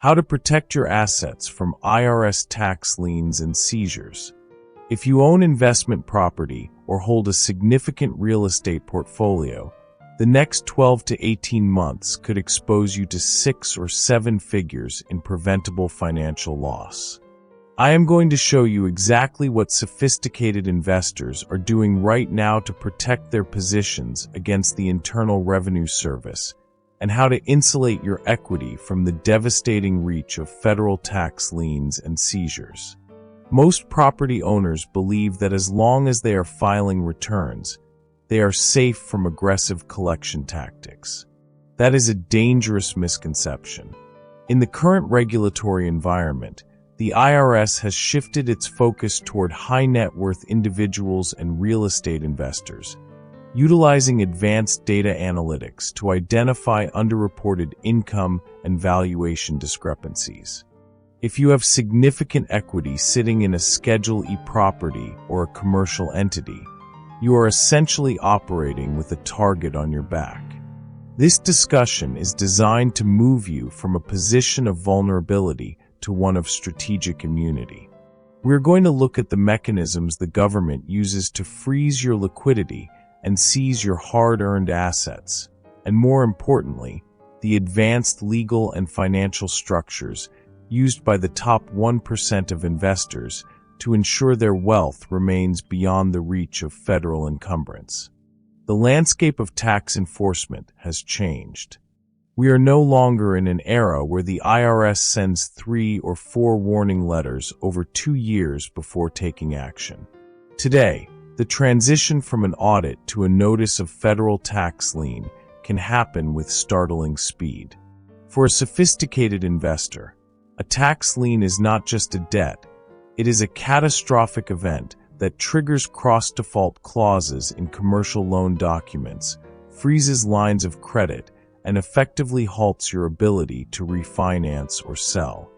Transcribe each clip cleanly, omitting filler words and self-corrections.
How to protect your assets from IRS tax liens and seizures. If you own investment property or hold a significant real estate portfolio, the next 12 to 18 months could expose you to 6 or 7 figures in preventable financial loss. I am going to show you exactly what sophisticated investors are doing right now to protect their positions against the Internal Revenue Service, and how to insulate your equity from the devastating reach of federal tax liens and seizures. Most property owners believe that as long as they are filing returns, they are safe from aggressive collection tactics. That is a dangerous misconception. In the current regulatory environment, the IRS has shifted its focus toward high-net-worth individuals and real estate investors, utilizing advanced data analytics to identify underreported income and valuation discrepancies. If you have significant equity sitting in a Schedule E property or a commercial entity, you are essentially operating with a target on your back. This discussion is designed to move you from a position of vulnerability to one of strategic immunity. We're going to look at the mechanisms the government uses to freeze your liquidity and seize your hard-earned assets, and more importantly, the advanced legal and financial structures used by the top 1% of investors to ensure their wealth remains beyond the reach of federal encumbrance. The landscape of tax enforcement has changed. We are no longer in an era where the IRS sends 3 or 4 warning letters over 2 years before taking action. Today, the transition from an audit to a notice of federal tax lien can happen with startling speed. For a sophisticated investor, a tax lien is not just a debt, it is a catastrophic event that triggers cross-default clauses in commercial loan documents, freezes lines of credit, and effectively halts your ability to refinance or sell.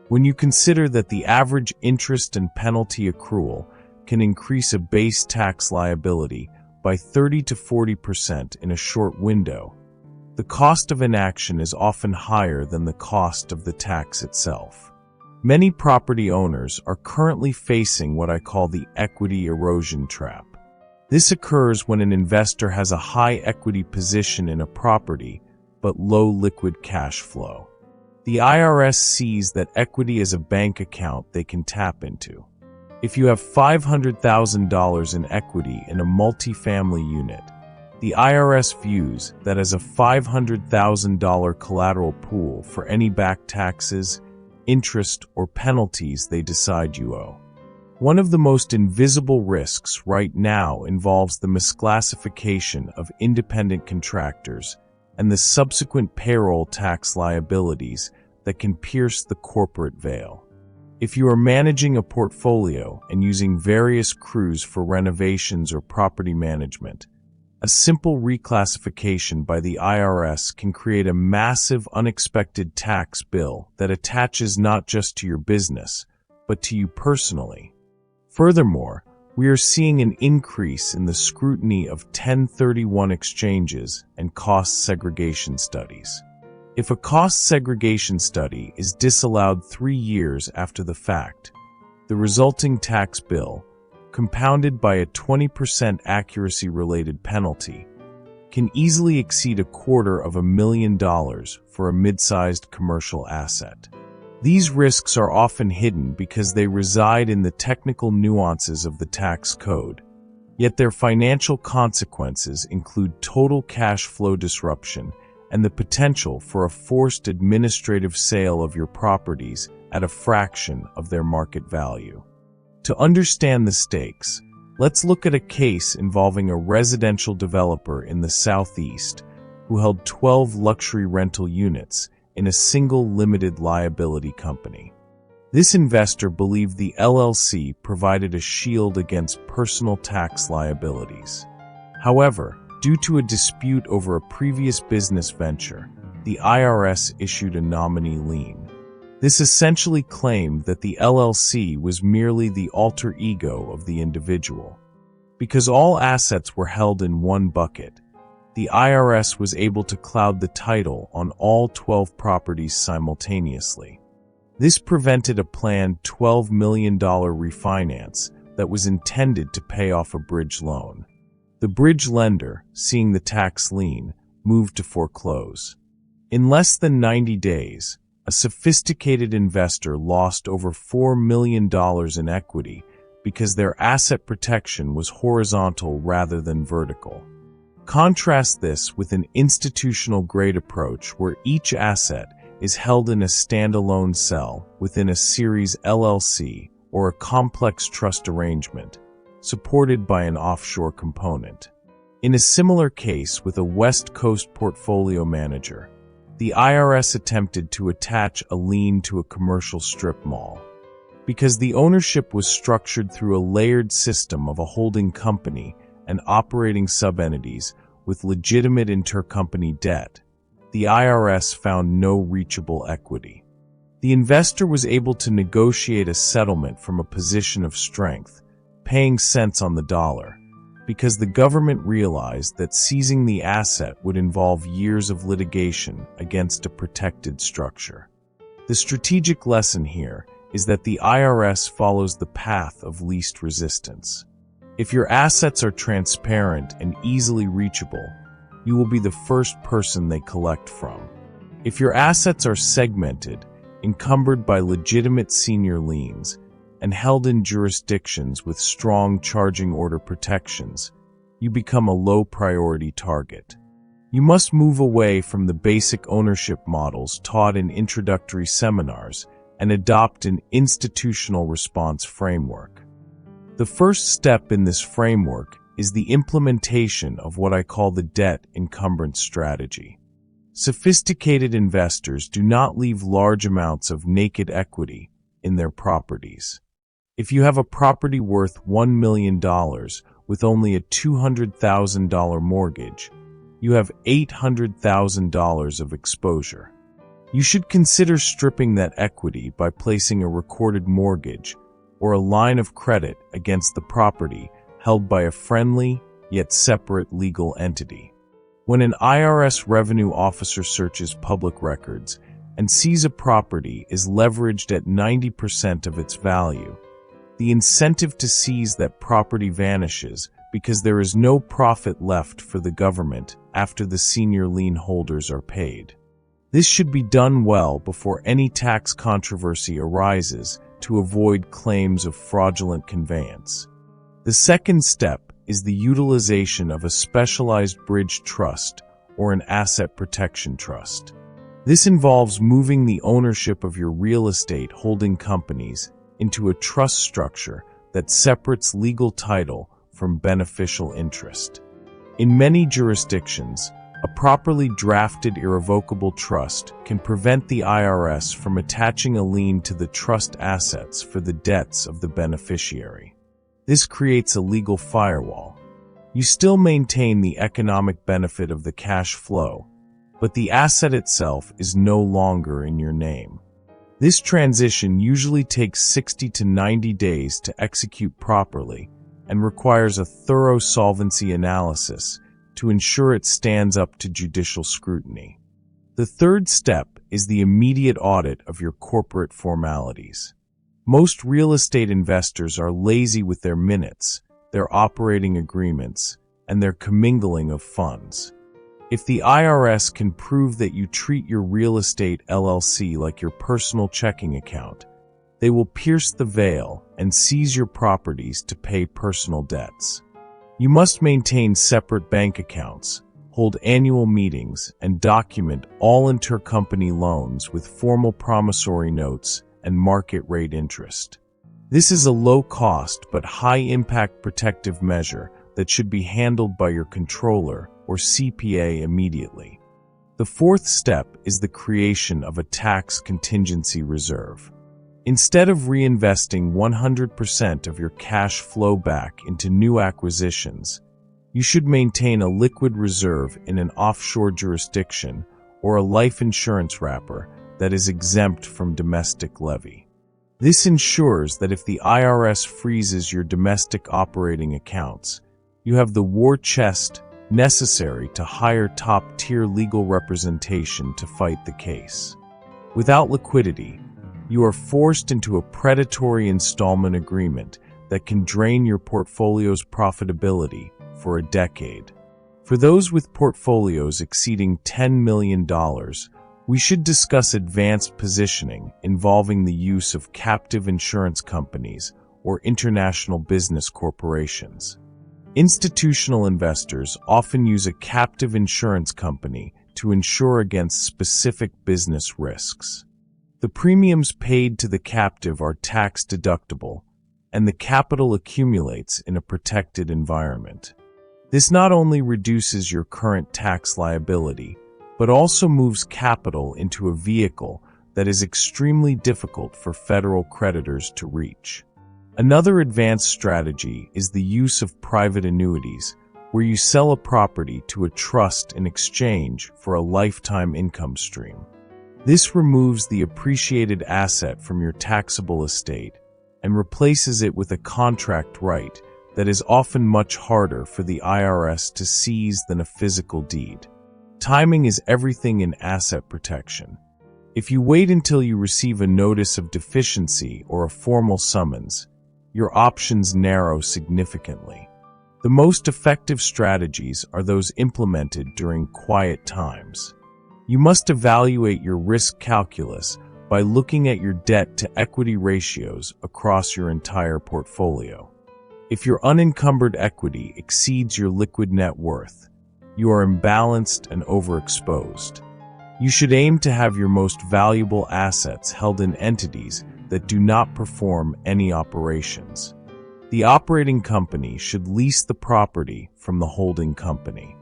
When you consider that the average interest and penalty accrual can increase a base tax liability by 30 to 40% in a short window, the cost of inaction is often higher than the cost of the tax itself. Many property owners are currently facing what I call the equity erosion trap. This occurs when an investor has a high equity position in a property but low liquid cash flow. The IRS sees that equity is a bank account they can tap into. If you have $500,000 in equity in a multifamily unit, the IRS views that as a $500,000 collateral pool for any back taxes, interest, or penalties they decide you owe. One of the most invisible risks right now involves the misclassification of independent contractors and the subsequent payroll tax liabilities that can pierce the corporate veil. If you are managing a portfolio and using various crews for renovations or property management, a simple reclassification by the IRS can create a massive unexpected tax bill that attaches not just to your business, but to you personally. Furthermore, we are seeing an increase in the scrutiny of 1031 exchanges and cost segregation studies. If a cost segregation study is disallowed 3 years after the fact, the resulting tax bill, compounded by a 20% accuracy-related penalty, can easily exceed $250,000 for a mid-sized commercial asset. These risks are often hidden because they reside in the technical nuances of the tax code, yet their financial consequences include total cash flow disruption and the potential for a forced administrative sale of your properties at a fraction of their market value. To understand the stakes, let's look at a case involving a residential developer in the Southeast who held 12 luxury rental units in a single limited liability company. This investor believed the LLC provided a shield against personal tax liabilities. However, due to a dispute over a previous business venture, the IRS issued a nominee lien. This essentially claimed that the LLC was merely the alter ego of the individual. Because all assets were held in one bucket, the the IRS was able to cloud the title on all 12 properties simultaneously. This prevented a planned $12 million refinance that was intended to pay off a bridge loan. The bridge lender, seeing the tax lien, moved to foreclose. In less than 90 days, a sophisticated investor lost over $4 million in equity because their asset protection was horizontal rather than vertical. Contrast this with an institutional-grade approach where each asset is held in a standalone cell within a series LLC or a complex trust arrangement, supported by an offshore component. In a similar case with a West Coast portfolio manager, the IRS attempted to attach a lien to a commercial strip mall. Because the ownership was structured through a layered system of a holding company and operating subentities with legitimate intercompany debt, the IRS found no reachable equity. The investor was able to negotiate a settlement from a position of strength, paying cents on the dollar, because the government realized that seizing the asset would involve years of litigation against a protected structure. The strategic lesson here is that the IRS follows the path of least resistance. If your assets are transparent and easily reachable, you will be the first person they collect from. If your assets are segmented, encumbered by legitimate senior liens, and held in jurisdictions with strong charging order protections, you become a low-priority target. You must move away from the basic ownership models taught in introductory seminars and adopt an institutional response framework. The first step in this framework is the implementation of what I call the debt encumbrance strategy. Sophisticated investors do not leave large amounts of naked equity in their properties. If you have a property worth $1 million with only a $200,000 mortgage, you have $800,000 of exposure. You should consider stripping that equity by placing a recorded mortgage or a line of credit against the property held by a friendly yet separate legal entity. When an IRS revenue officer searches public records and sees a property is leveraged at 90% of its value, the incentive to seize that property vanishes because there is no profit left for the government after the senior lien holders are paid. This should be done well before any tax controversy arises to avoid claims of fraudulent conveyance. The second step is the utilization of a specialized bridge trust or an asset protection trust. This involves moving the ownership of your real estate holding companies into a trust structure that separates legal title from beneficial interest. In many jurisdictions, a properly drafted irrevocable trust can prevent the IRS from attaching a lien to the trust assets for the debts of the beneficiary. This creates a legal firewall. You still maintain the economic benefit of the cash flow, but the asset itself is no longer in your name. This transition usually takes 60 to 90 days to execute properly and requires a thorough solvency analysis to ensure it stands up to judicial scrutiny. The third step is the immediate audit of your corporate formalities. Most real estate investors are lazy with their minutes, their operating agreements, and their commingling of funds. If the IRS can prove that you treat your real estate LLC like your personal checking account, they will pierce the veil and seize your properties to pay personal debts. You must maintain separate bank accounts, hold annual meetings, and document all intercompany loans with formal promissory notes and market rate interest. This is a low-cost but high-impact protective measure that should be handled by your controller or CPA immediately. The fourth step is the creation of a tax contingency reserve. Instead of reinvesting 100% of your cash flow back into new acquisitions, you should maintain a liquid reserve in an offshore jurisdiction or a life insurance wrapper that is exempt from domestic levy. This ensures that if the IRS freezes your domestic operating accounts, you have the war chest necessary to hire top-tier legal representation to fight the case. Without liquidity, you are forced into a predatory installment agreement that can drain your portfolio's profitability for a decade. For those with portfolios exceeding $10 million, we should discuss advanced positioning involving the use of captive insurance companies or international business corporations. Institutional investors often use a captive insurance company to insure against specific business risks. The premiums paid to the captive are tax-deductible, and the capital accumulates in a protected environment. This not only reduces your current tax liability, but also moves capital into a vehicle that is extremely difficult for federal creditors to reach. Another advanced strategy is the use of private annuities, where you sell a property to a trust in exchange for a lifetime income stream. This removes the appreciated asset from your taxable estate and replaces it with a contract right that is often much harder for the IRS to seize than a physical deed. Timing is everything in asset protection. If you wait until you receive a notice of deficiency or a formal summons, your options narrow significantly. The most effective strategies are those implemented during quiet times. You must evaluate your risk calculus by looking at your debt-to-equity ratios across your entire portfolio. If your unencumbered equity exceeds your liquid net worth, you are imbalanced and overexposed. You should aim to have your most valuable assets held in entities that do not perform any operations. The operating company should lease the property from the holding company.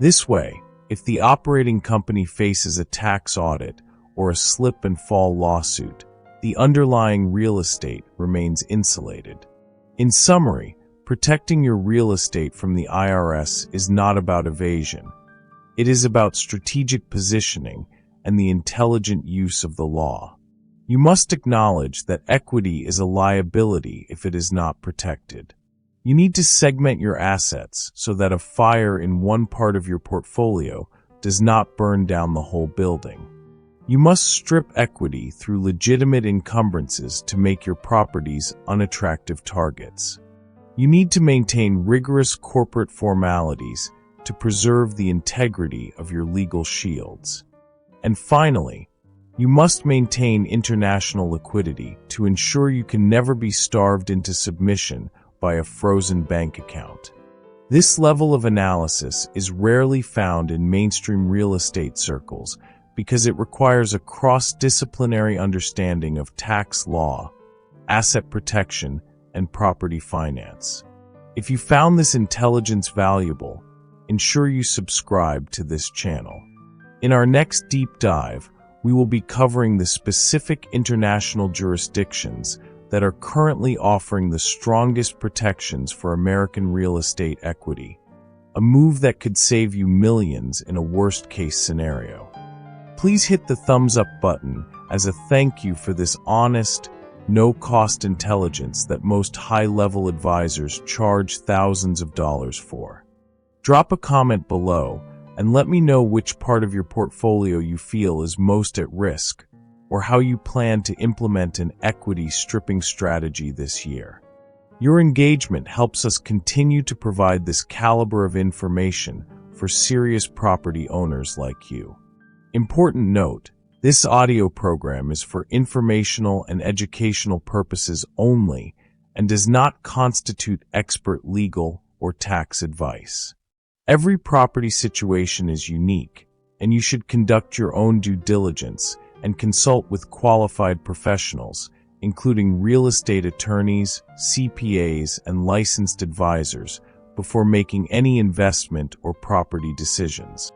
This way, if the operating company faces a tax audit or a slip-and-fall lawsuit, the underlying real estate remains insulated. In summary, protecting your real estate from the IRS is not about evasion. It is about strategic positioning and the intelligent use of the law. You must acknowledge that equity is a liability if it is not protected. You need to segment your assets so that a fire in one part of your portfolio does not burn down the whole building. You must strip equity through legitimate encumbrances to make your properties unattractive targets. You need to maintain rigorous corporate formalities to preserve the integrity of your legal shields. And finally, you must maintain international liquidity to ensure you can never be starved into submission by a frozen bank account. This level of analysis is rarely found in mainstream real estate circles because it requires a cross-disciplinary understanding of tax law, asset protection, and property finance. If you found this intelligence valuable, ensure you subscribe to this channel. In our next deep dive, we will be covering the specific international jurisdictions that are currently offering the strongest protections for American real estate equity, a move that could save you millions in a worst-case scenario. Please hit the thumbs up button as a thank you for this honest, no-cost intelligence that most high-level advisors charge thousands of dollars for. Drop a comment below and let me know which part of your portfolio you feel is most at risk, or how you plan to implement an equity stripping strategy this year. Your engagement helps us continue to provide this caliber of information for serious property owners like you. Important note, this audio program is for informational and educational purposes only and does not constitute expert legal or tax advice. Every property situation is unique, and you should conduct your own due diligence and consult with qualified professionals, including real estate attorneys, CPAs, and licensed advisors, before making any investment or property decisions.